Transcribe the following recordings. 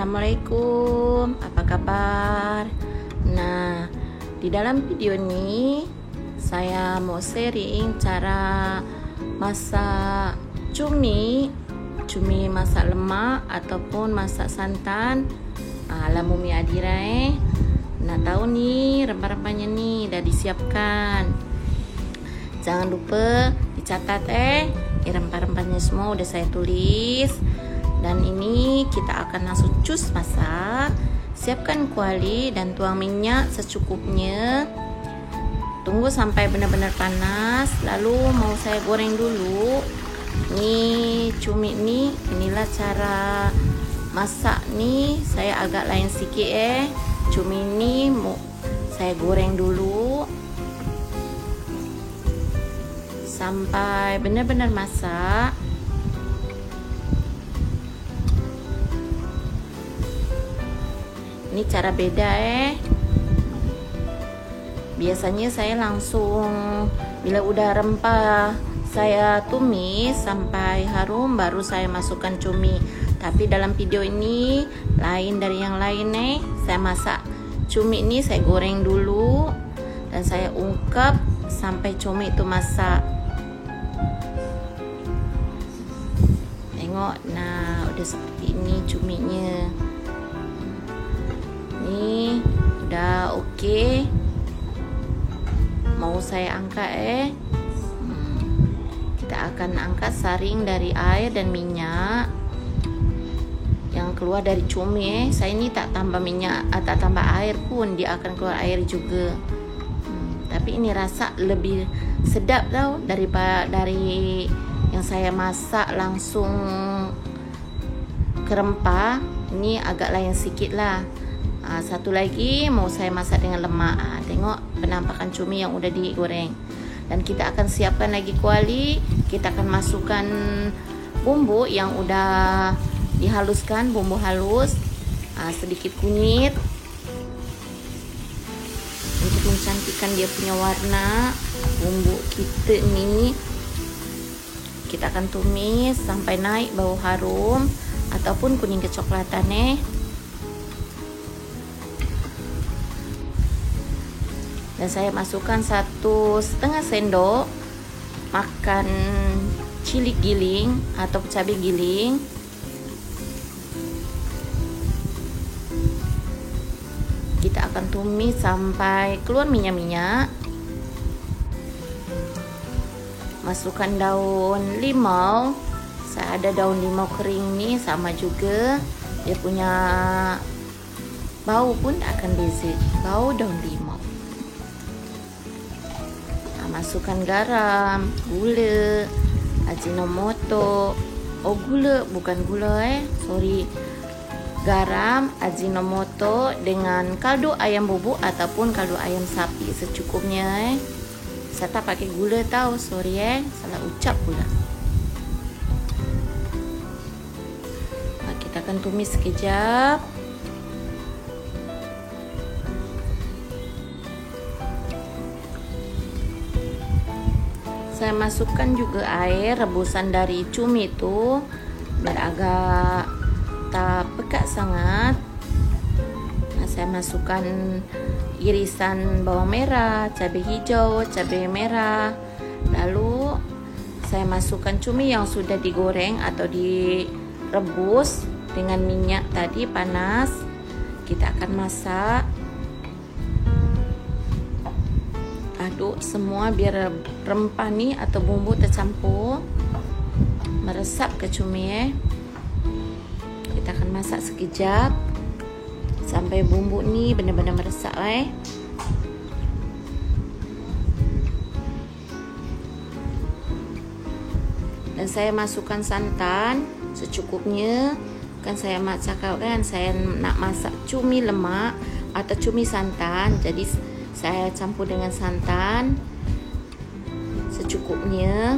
Assalamualaikum, apa kabar? Nah, di dalam video ini saya mau sharing cara masak cumi masak lemak ataupun masak santan ala Mumi Adira. Nah, tahu nih rempah-rempahnya nih dah disiapkan. Jangan lupa dicatat rempah-rempahnya semua udah saya tulis. Dan ini kita akan langsung cus masak. Siapkan kuali dan tuang minyak secukupnya. Tunggu sampai benar-benar panas. Lalu mau saya goreng dulu. Nih cumi nih, inilah cara masak nih. Saya agak lain sedikit Cumi ini mau saya goreng dulu sampai benar-benar masak. Ini cara beda Biasanya saya langsung bila udah rempah saya tumis sampai harum baru saya masukkan cumi. Tapi dalam video ini lain dari yang lain Saya masak cumi ini saya goreng dulu dan saya ungkep sampai cumi itu masak. Tengok, nah udah seperti ini cuminya. Nih udah oke. Mau saya angkat kita akan angkat saring dari air dan minyak yang keluar dari cumi. Saya ini tak tambah minyak atau tak tambah air pun dia akan keluar air juga. Tapi ini rasa lebih sedap tau daripada dari yang saya masak langsung ke rempah. Ini agak lain sedikit lah. Satu lagi mau saya masak dengan lemak. Tengok penampakan cumi yang udah digoreng. Dan kita akan siapkan lagi kuali. Kita akan masukkan bumbu yang udah dihaluskan, bumbu halus, sedikit kunyit untuk mencantikkan dia punya warna. Bumbu kita ini kita akan tumis sampai naik bau harum ataupun kuning kecoklatan Dan saya masukkan 1,5 sendok makan cili giling atau cabai giling. Kita akan tumis sampai keluar minyak-minyak. Masukkan daun limau. Saya ada daun limau kering nih, sama juga dia punya bau pun akan beza, bau daun limau. Masukkan garam, gula, ajinomoto. Gula bukan gula sorry. Garam, ajinomoto dengan kaldu ayam bubuk ataupun kaldu ayam sapi secukupnya Saya tak pakai gula tahu, sorry salah ucap pula. Kita akan tumis sekejap. Saya masukkan juga air rebusan dari cumi itu biar agak tak pekat sangat. Nah, saya masukkan irisan bawang merah, cabai hijau, cabai merah. Lalu saya masukkan cumi yang sudah digoreng atau direbus dengan minyak tadi panas. Kita akan masak. Aduk semua biar rempah nih atau bumbu tercampur meresap ke cumi Kita akan masak sekejap sampai bumbu nih benar-benar meresap Dan saya masukkan santan secukupnya. Kan saya cakap kan saya nak masak cumi lemak atau cumi santan. Jadi saya campur dengan santan secukupnya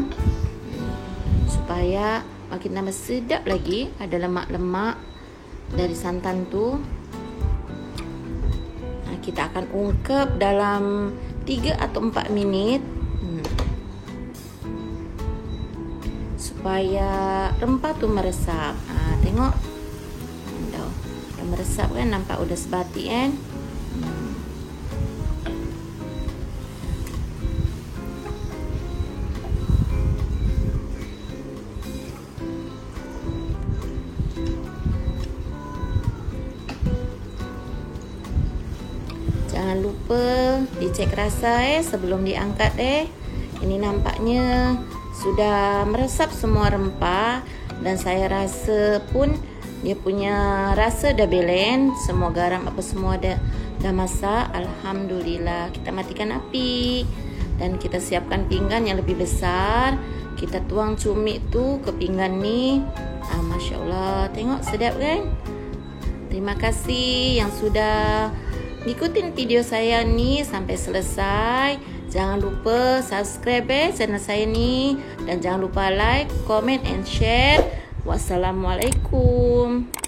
supaya makin tambah sedap lagi. Ada lemak-lemak dari santan tuh. Nah, kita akan ungkep dalam 3 atau 4 minit supaya rempah tuh meresap. Tengok meresap kan, nampak udah sebati kan. Jangan lupa dicek rasa sebelum diangkat Ini nampaknya sudah meresap semua rempah, dan saya rasa pun dia punya rasa dah belen, semua garam apa semua dah masak. Alhamdulillah. Kita matikan api dan kita siapkan pinggan yang lebih besar. Kita tuang cumi tu ke pinggan ni. Masya Allah, tengok sedap kan? Terima kasih yang sudah ikutin video saya ni sampai selesai. Jangan lupa subscribe channel saya ni, dan jangan lupa like, comment and share. Wassalamualaikum.